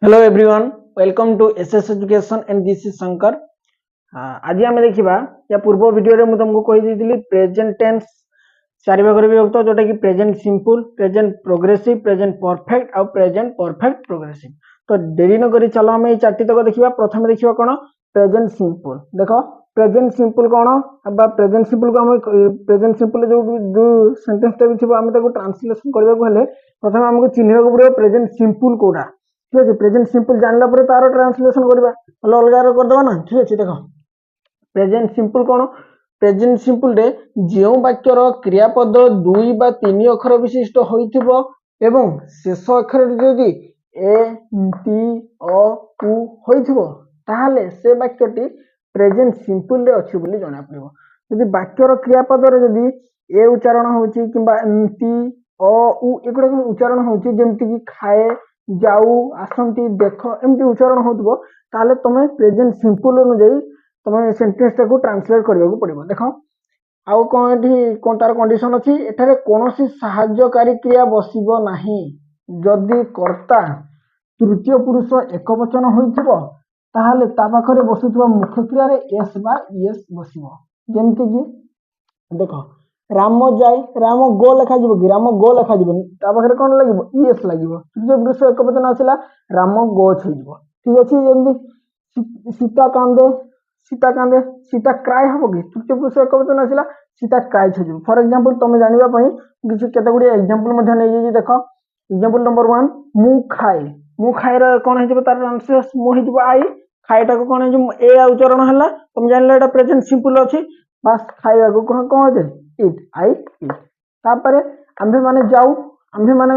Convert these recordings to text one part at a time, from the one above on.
Hello everyone, welcome to SS education and this is Shankar. आज आम देखा या पूर्व वीडियो में तुमको कही प्रेजेंट टेंस चार भाग विभक्त जोटा कि present simple, present progressive, present perfect और प्रेजेंट परफेक्ट प्रोग्रेसिव। तो देरी न करी चलो आम चार्टी तक देखा। प्रथम देखा कौन प्रेजेंट सिंपल। देख प्रेजेंट सिंपल कौन प्रेजेंट सिंपल को प्रेजेंट सिंपल जो सेंटेंस भी थी आम ट्रांसलेसन करने प्रथम आमको चिन्ह पड़ो प्रेजेंट सिंपल कौटा। ठीक है, प्रेजेंट सिंपल जानला पर तार ट्रांसलेशन करबा अलग करदबा ना। ठीक है, देखो प्रेजेंट सिंपल कौन प्रेजेंट सिंपल रे जो वाक्यर क्रियापद दुई बा तीन अक्षर विशिष्ट होइथिबो एवं शेष अक्षर जदि ए टी अ उ होइथिबो ताहाले से वाक्यटी प्रेजेंट सिंपल रे अछि बोली जणा पड़िबो। यदि वाक्यर क्रियापद रे जदि ए उच्चारण होउची किबा टी अ उ एगुडा उच्चारण होउची जेमति कि खाए, जाऊ, आसंती, देख एमती उच्चारण होतबो ताले तमे प्रेजेंट सिंपल अनुଯାयी तमे सेंटेंस टाको ट्रांसलेट करबाको पड़िबो। देखो आउ कोन एठी कोन तार कंडीशन अछि एठारे कोनोसी सहाय्यकारी क्रिया बसिबो नाही। जदि कर्ता तृतीय पुरुष एकवचन होइथिबो ताहाले ता पाखरे बसुथबा मुख्य क्रिया रे एस बा ईएस बसिबो। जेमति कि देखो राम जाए, राम गो लेखा जीवो कि राम गो लेखा जीवनी ता पाखरे कोन लागिवो ईएस लागिवो। तृतीय पुरुष एकवचन आसिला राम गोछ होइबो। ठीक अछि। जेमति सीता कांदे, सीता कांदे, सीता क्राय हबो कि तृतीय पुरुष एकवचन आसिला सीता क्राय होइबो। फॉर एग्जांपल तमे जानिबा पई किछि केते गुडी एग्जांपल मध्ये नै जे देखो एग्जांपल नंबर 1 मु खाए। मु खाए रे कोन हेजिबो तार ट्रांसलेशन मु हेजिबो आई, खाएटा को कोन हेजिबो ए उच्चारण हला। तमे जानले एटा प्रेजेंट सिंपल अछि बस खाइबा को कोन कोन जे इट आई इट। तापरे आम्भे माने जाऊ, आम्भे माने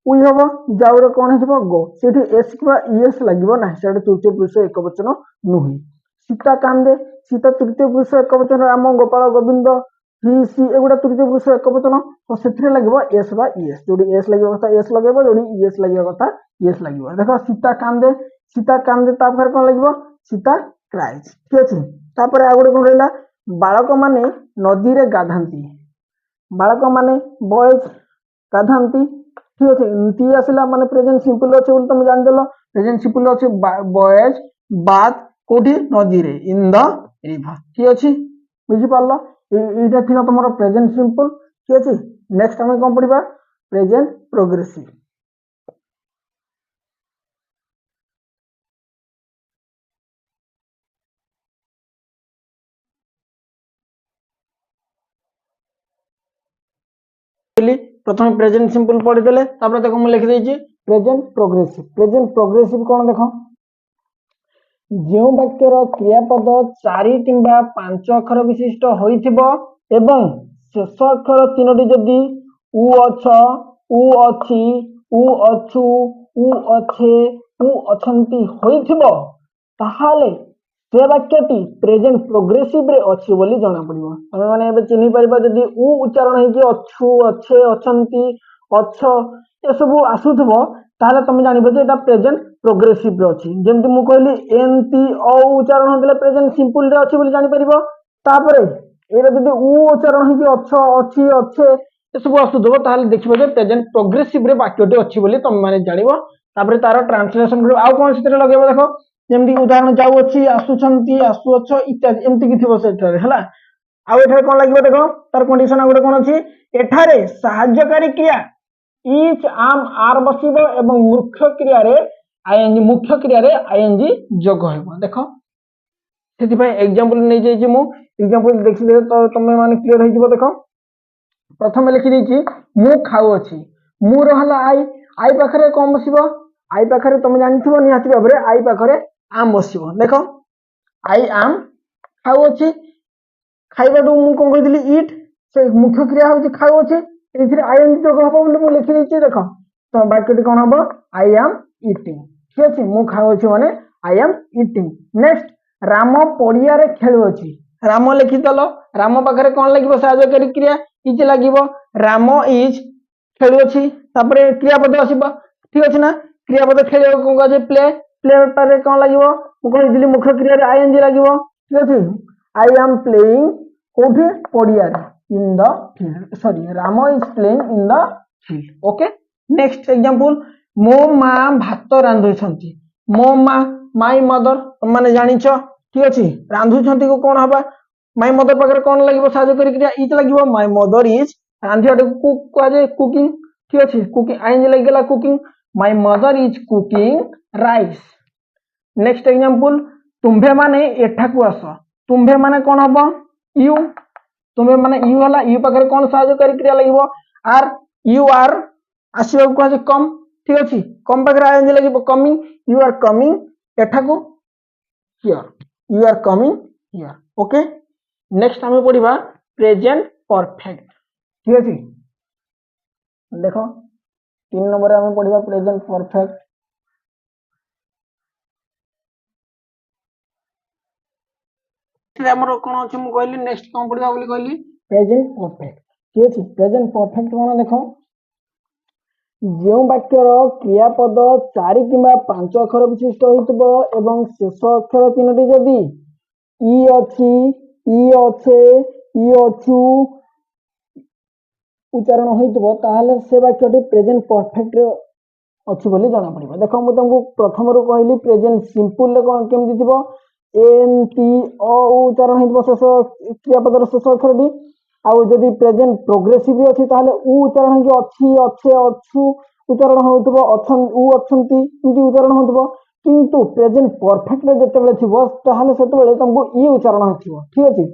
उई हबो जाऊ रे कोन हेजिबो गो। सेठी एस किबा ईएस लागिबो ना, सेठी तृतीय पुरुष एकवचन नुही। सीता कांदे, सीता तृतीय पुरुष एकवचन राम, गोपाल, गोविंद, ही सी एगुडा तृतीय पुरुष एकवचन तो सेथिरे लागिबो एस बा ईएस। जोडी एस लागिबो कथा एस लगेबो, जोडी ईएस लागिबो कथा ईएस लागिबो। देखो सीता कांदे, सीता कांदे तापर कोन लागिबो सीता क्राइज। ठीक अछि। तापर आ गुडे कोन रहला बालक माने नदी रे गाधांती, बालक माने बॉयज गाधांती। ठीक अछि। टी आसिला माने प्रेजेंट सिंपल अछि बोल तुम जान देलो। प्रेजेंट सिंपल अछि बॉयज बाथ कोठी नदी रे इन द रिवर। ठीक अछि, बुझि पालो एटा थिला तमरो प्रेजेंट सिंपल। ठीक अछि। नेक्स्ट हम कोन पढिबा प्रेजेंट प्रोग्रेसिव। प्रथम प्रेजेंट सिंपल पढ़ी देले तापर देखो मैं लिखि देछि प्रेजेंट प्रोग्रेसिव। प्रेजेंट प्रोग्रेसिव कोन देखो जो वाक्यर क्रियापद 4 किंबा 5 अक्षर विशिष्ट होइथिबो एवं शेष अक्षर तीनोटी जदि उ अछ, उ अछि, उ अछु, उ अछे, उ अछंती होइथिबो ताहाले से वाक्यटी प्रेजेंट प्रोग्रेसिव रे अछि बोली जणा पड़िबो। हम माने एबे चिन्हि परिबा जदि उ उच्चारण हे कि अछु, अच्छे, अछंती, अछ ए सब आसुथबो ताहाले तुम जानिबो जे एटा प्रेजेंट प्रोग्रेसिव रे अछि। जेमति मु कहली एन टी अ उच्चारण होतले प्रेजेंट सिंपल रे अछि बोली जानि परिबो। तापरे एरा जदि उ उच्चारण हे कि अछ, अछि, अच्छे ए सब आसुथबो ताहाले देखिबो जे प्रेजेंट प्रोग्रेसिव रे वाक्यटी अछि बोली तुम माने जानिबो। तापरे तार ट्रांसलेशन करिबो आउ कोन सितरे लगेबो देखो जेमति उदाहरण जाउ अछि, आसुछंती, आसुअछ इत्यादि एमति कि थिबो सेठारे हला। आउ एठारे कोन लागिबो देखो तार कंडीशन आ गुटे कोन अछि एठारे सहाय्यकारी क्रिया इच आम आर बसिबो एवं मुख्य क्रिया रे आईएनजी जोग होइबो। देखो सेति भाई एग्जांपल नै जाय जे मु एग्जांपल देखि दे तो तमे माने क्लियर होई जिवो। देखो प्रथम लिखि देछि मु खाउ अछि, मु रहला आई, आई पाखरे कोन बसिबो आई पाखरे तमे जानिथिबो निहाती भाबरे आई पाखरे आम बसिबो। देखो आई आम खाउ अछि, खाइबाडू मु कोन कहितली इट से मुख्य क्रिया होछि खाउ अछि एथिरे आईएनजी जोग हबो बोली मु लिखि देछि। देखो तो वाक्यटी कोन हबो आई एम ईटिंग। ठीक अछि। मु खाउ अछि माने I am eating. Next Ram पड़िया रे खेलु अछि, राम लिखि दलो राम पाखरे कोन लागिबो सहाय्यकारी क्रिया इज लागिबो। राम इज खेलु अछि तापरे क्रियापद आसीबो। ठीक अछि ना। क्रियापद खेलियो कोन कहै प्ले, प्ले पारे कोन लागिबो मु कहितली मुख्य क्रिया रे आईएनजी लागिबो। ठीक अछि। आई एम प्लेइंग कोठी पड़िया रे in the field, sorry Ram is playing in the field. Okay. Next example मो माँ भात रांधुछंती मो माँ माई मदर माने जानिछ ठीक अछि रांधुछंती को कोन हबा माई मदर पाखरे कोन लागिवो साहाय्य करी क्रिया इज लागिवो माई मदर इज रांधियाटे कुक कहे कुकिंग ठीक अछि कुकिंग आइन लागि गेला cooking my mother is cooking rice next example तुम्भे माने एठाकू आस तुम्भे माने कोन हबो यू तुम्भे माने यू हला यू पाखरे कोन साहाय्य करी क्रिया लागिवो आर यू आर आसीबा को कहे कम ठीक अछि कम पाखरे आइन लागि कमिंग यू आर कमिंग एठाकू here you are coming here okay next आमे पढिबा प्रेजेंट परफेक्ट ठीक अछि देखो 3 नंबर आमे पढिबा प्रेजेंट परफेक्ट हमरो कोन अछि मु कहली नेक्स्ट कोन पढिबा बोली कहली प्रेजेंट परफेक्ट ठीक अछि प्रेजेंट परफेक्ट कोन देखो जो वाक्यर क्रियापद 4 किंबा 5 अक्षर विशिष्ट होइतबो एवं शेष अक्षर 3टी जदि इ अछि इ अछे इ अछु उच्चारण होइतबो ताहले से वाक्यटी प्रेजेंट परफेक्ट रे अछि बोली जाना पड़िबो देखो मु तुमको प्रथम रो कहली प्रेजेंट सिंपल रे कोन केमति थिबो एन टी ओ उच्चारण होइतबो शेष क्रियापदर शेष अक्षरटी आउ जदि प्रेजेंट प्रोग्रेसिव अछि ताहले उ उच्चारण कि अछि अछे अछु उच्चारण होइतबो अछन उ अछंती इति उच्चारण होइतबो किंतु प्रेजेंट परफेक्ट रे जतेबेले थिबो ताहले सेतेबेले तुमको इ उच्चारण होइतबो ठीक अछि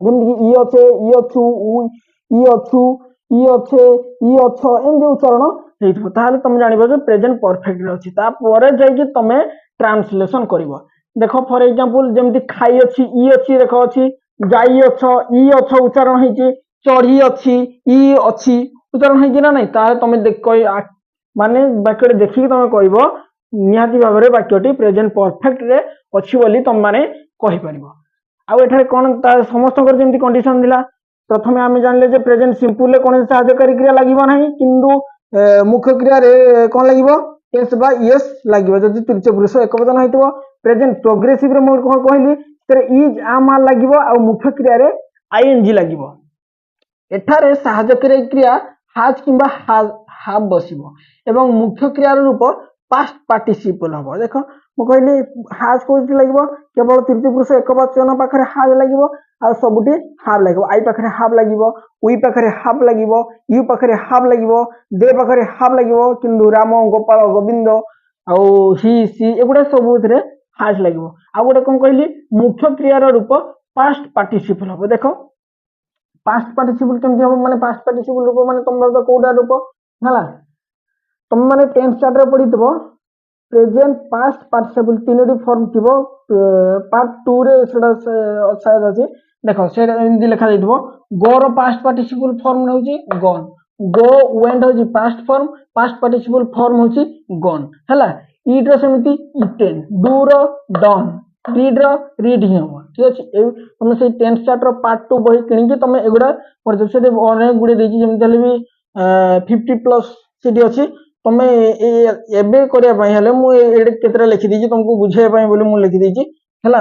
जेमति कि इ अछे इ अछु उ इ अछु इ अछे इ अछ एमति उच्चारण हेइतबो ताहले तुम जानिबो जे प्रेजेंट परफेक्ट रे अछि ता परे जाय कि तुमे ट्रांसलेशन करिवो देखो फॉर एग्जांपल जेमति खाई अछि इ अछि देखो अछि जाई अछ इ अछ उच्चारण हेछि चढ़ी अछि इ अछि उच्चारण हेछि ना नै ताहे तुमे देख माने वाक्यटी देखि तुमे कहइबो निहाती भाबरे वाक्यटी प्रेजेंट परफेक्ट रे अछि बोली तुम माने कहि परिबो आउ एठारे कोन समस्त जेमति कंडीशन दिला प्रथमे आमे जानले जे प्रेजेंट सिंपल रे कोन सहायकारी क्रिया लागिबो नाही किंतु मुख्य क्रिया रे कोन लागिबो एस बा यस लागिबो जदि तृतीय पुरुष एकवचन होइतबो प्रेजेंट प्रोग्रेसिव रे मो कोन कहली तर इज आम लागिबो आ मुख्य क्रिया रे आईएनजी लागिबो एठारे सहायकारी क्रिया हाज किंबा हाव बसिबो एवं मुख्य क्रिया रूप पास्ट पार्टिसिपल हबो देखो मु कहली हाज कोथि लागिबो केवल तृतीय पुरुष एकवचन पाखरे हाज लागिबो आ सबुटी हाव लागिबो आई पाखरे हाव लागिबो उई पाखरे हाव लागिबो यू पाखरे हाव लागिबो दे पाखरे हाव लागिबो किंतु राम गोपाल गोविंद आ ही सी एगुडा सबुथरे हाज लागिबो आ गोटे कोन कहली मुख्य क्रिया रूप पास्ट पार्टिसिपल हबो देखो पास्ट पार्टिसिपल केमति हबो माने पास्ट पार्टिसिपल रूप माने तुम बाबा कोडा रूप हला तुम माने टेंस स्टार्ट रे पढितबो प्रेजेंट पास्ट पार्टिसिपल तीनोटी फॉर्म थिबो पार्ट 2 रे सेडा शायद अछि देखो सेडा हिंदी लिखा जाइतबो गो रो पास्ट पार्टिसिपल फॉर्म होउची गॉन गो वेंट होउची पास्ट पार्टिसिपल फॉर्म होउची गॉन हला ईट रो समिति इटेन डू रो डन रीड रो रीडिंग हो ठीक अछि तुम से टेंस स्टार्ट रो पार्ट 2 बही किनि के तुम एगुडा पर से अनेक गुडी देजी जेमति हले भी 50 प्लस सीडी अछि तुमे एबे करिया पई हले मु एडे केतरा लिखि दीजी तुमको बुझाय पई बोली मु लिखि दीजी हला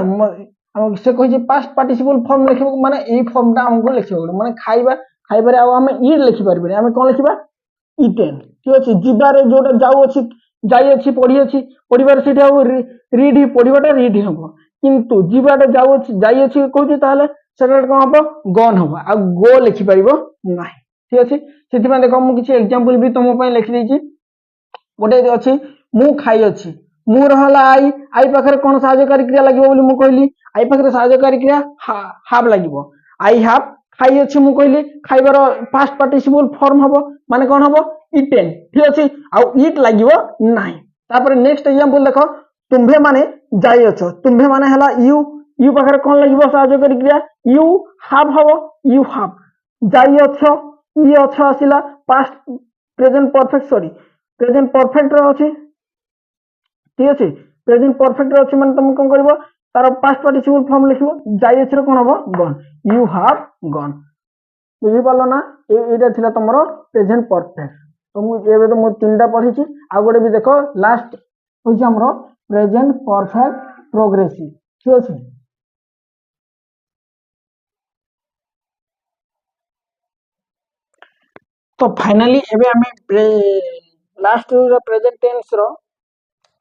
हम से कहि जे पास्ट पार्टिसिपल फॉर्म लिखबो माने ए फॉर्म ता हमको लिखिबो माने खाइबा खाइबारे आ हम ई लिखि परबे हम कोन लिखिबा इटेन ठीक अछि जिबारे जोटा जाउ अछि जाई अछि पढिबार सेठी आ रीड ही पढिबाटा रीड हबो किंतु जिबाटा जाउ अछि जाई अछि कहूची ताले सेटा कोन हबो गन हबो आ गो लिखि परिबो नाही ठीक अछि सेति में देखो मु किछि एग्जांपल भी तुम पई लिखि देछि गोटे अछि मु खाई अछि मु रहला आई पाखरे कोन सहायकारी क्रिया लागिबो बोली मु कहली आई पाखरे सहायकारी क्रिया हाव लागिबो आई हाव खाई अछि मु कहली खाइबार पास्ट पार्टिसिपल फॉर्म हबो माने कोन हबो इटेन ठीक अछि आ ईट लागिबो नाही तापर नेक्स्ट एग्जांपल देखो तुम्भे माने जाई अछो तुम्भे माने हला यू यू पाखरे कोन लागिबो सहायकारी क्रिया यू हाव हबो यू हाव जाई अछो ई अछो आसिला past present perfect sorry present perfect रो अछि ठीक अछि प्रेजेंट परफेक्ट रो अछि माने तुम कोन करबो तार पास्ट पार्टिसिपल फॉर्म लिखिबो जाई अछि रो कोन हबो गन यू हाव गन बुझि पालो ना एटा थिला तमरो प्रेजेंट परफेक्ट तो मु एबे तो मु तीनटा पढिछि आ गोटे भी देखो लास्ट होइछि हमरो प्रेजेंट परफेक्ट प्रोग्रेसिव ठीक अछि तो फाइनली एबे हमें लास्ट प्रेजेंट टेंस रो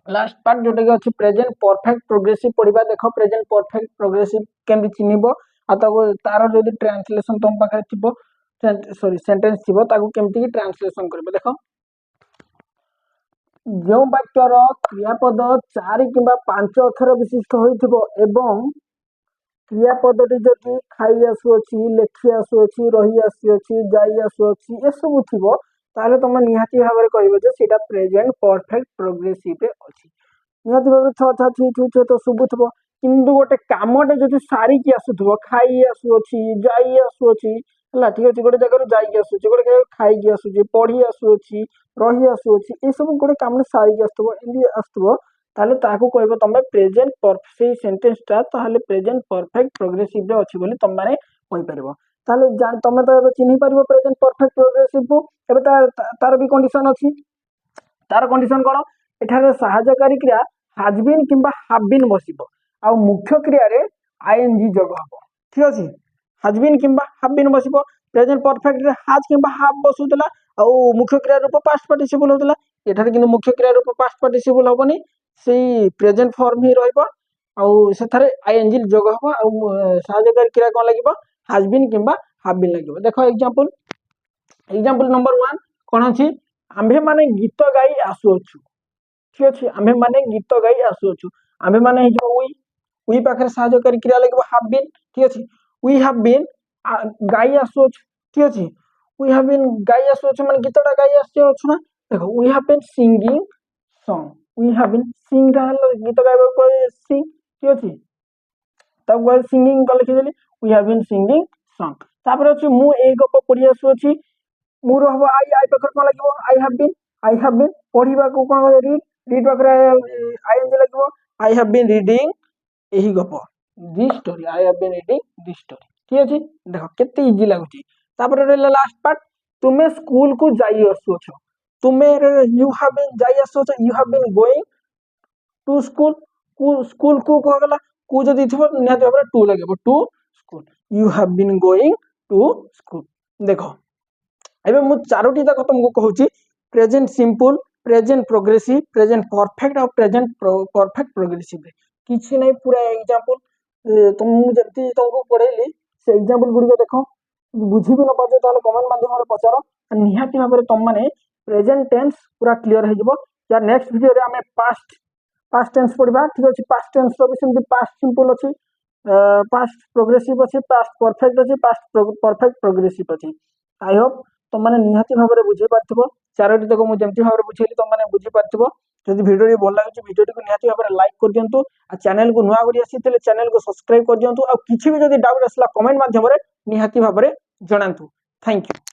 लास्ट पार्ट जोटा कि अच्छी प्रेजेंट परफेक्ट प्रोग्रेसिव पढ़ा देख प्रेजेंट परफेक्ट प्रोग्रेसिव केमती चिन्हब तार जो ट्रांसलेशन तुम पाखे थी सॉरी सेंटेंस थी केमती ट्रांसलेशन कर देख जो वाक्यर क्रियापद 4 किंबा 5 अक्षर विशिष्ट होइथिबो एवं क्रियापदटी जदि खाई आसुअछि लेखि आसुअछि रही आसुअछि जाई आसुअछि ए सब थिबो ताले तुम निहाती भाव कहबो जे सेटा प्रेजेंट परफेक्ट प्रोग्रेसिव रे अछि निहाती भाव छ छ छी छु छु तो सुबुथबो किंतु गोटे कामटे जदि सारी की आसुथबो खाई आसुअछि जाई आसुअछि हला ठीक अछि गोटे जगह जाई आसुछि गोटे जगह खाई की आसुछि पढ़ी आसुअछि रही आसुअछि ए सब गोटे काम सारी की आसुथबो एंदी आसुथबो ताले ताकू कहबो तमे प्रेजेंट परफेक्ट सेंटेंस ता ताले प्रेजेंट परफेक्ट प्रोग्रेसिव रे अछि बोली तम माने कहि परिबो ताले तमे तो चिन्हि परिबो प्रेजेंट परफेक्ट प्रोग्रेसिव को एबे तार भी कंडीशन अछि तार कंडीशन कोन एठारे सहायकारी क्रिया हैज बीन किंबा हैव बीन बसिबो आ मुख्य क्रिया रे आईएनजी जोग हबो ठीक अछि हैज बीन किंबा हैव बीन बसिबो प्रेजेंट परफेक्ट रे हैज किंबा हैव बसुतला आ मुख्य क्रिया रूप पास्ट पार्टिसिपल होतला एठारे किंतु मुख्य क्रिया रूप पास्ट पार्टिसिपल होबनी सेही प्रेजेंट फॉर्म ही रहइबो आ सेथारे आईएनजी जोग हबो आ सहायकारी क्रिया कोन लागिबो हैज बीन किंबा हैव बीन लागिबो देखो एग्जांपल नंबर 1 कोन अछि आम्भे माने गीत गाई आसुअछु ठीक अछि आम्भे माने गीत गाई आसुअछु आम्भे माने जो वी पाखरे सहायकारी क्रिया लागिबो हैव बीन ठीक अछि वी हैव बीन गाई आसुअछु ठीक अछि वी हैव बीन गाई आसुअछु माने गीतटा गाई आसुअछु ना देखो we have been singing song we have been sing रहल गीत गाइबो को सिंग ठीक अछि तब गय सिंगिंग को लिखि देली we have been singing song तापर अछि मु ए गप पढि आसुअछि मुर हबो आई पाखर कोन लागिबो आई हैव बीन पढिबा को कोन रीड पाखरे आईएनजी लागिबो आई हैव बीन रीडिंग एही गप this story I have been reading this story ठीक अछि देखो केते इजी लागुची तापर रहला लास्ट पार्ट तुमे स्कूल को जाई आसुछो तुमे यू हैव बीन जाई आसुछो you have been going to school school को कहला को जदी थिबो निहाती भाबरे टू लागिबो to school you have been going to school देखो एबे मु चारोटी तक तुमको कहूची present simple present progressive present perfect और प्रेजेंट परफेक्ट प्रोग्रेसिव किछि नै पूरा एग्जांपल तुम जति तुमको पढेली से एग्जांपल गुडी को देखो बुझी भी न पाछे ताले कमेंट माध्यम रे पचारो निहाती भाबरे तुम माने प्रेजेंट टेंस पूरा क्लियर हे जिवो या नेक्स्ट वीडियो रे हमें पास्ट टेंस पढिबा ठीक अछि पास्ट टेंस रो भी सेमति पास्ट सिंपल अछि पास्ट प्रोग्रेसिव अछि पास्ट परफेक्ट अछि पास्ट परफेक्ट प्रोग्रेसिव अछि आई होप तुम माने निहाती भाबरे बुझी पारथिबो चारोटी तक मु जेमति भाबरे बुझेली तुम माने बुझी पारथिबो जदि वीडियो रे भल लागुची वीडियो को निहाती भाबरे लाइक कर दियंतु आ चैनल को नुआ करी आसीतले चैनल को सब्सक्राइब कर दियंतु आ किछि भी जदि डाउट असला कमेंट माध्यम रे निहाती भाबरे जणांतु थैंक यू।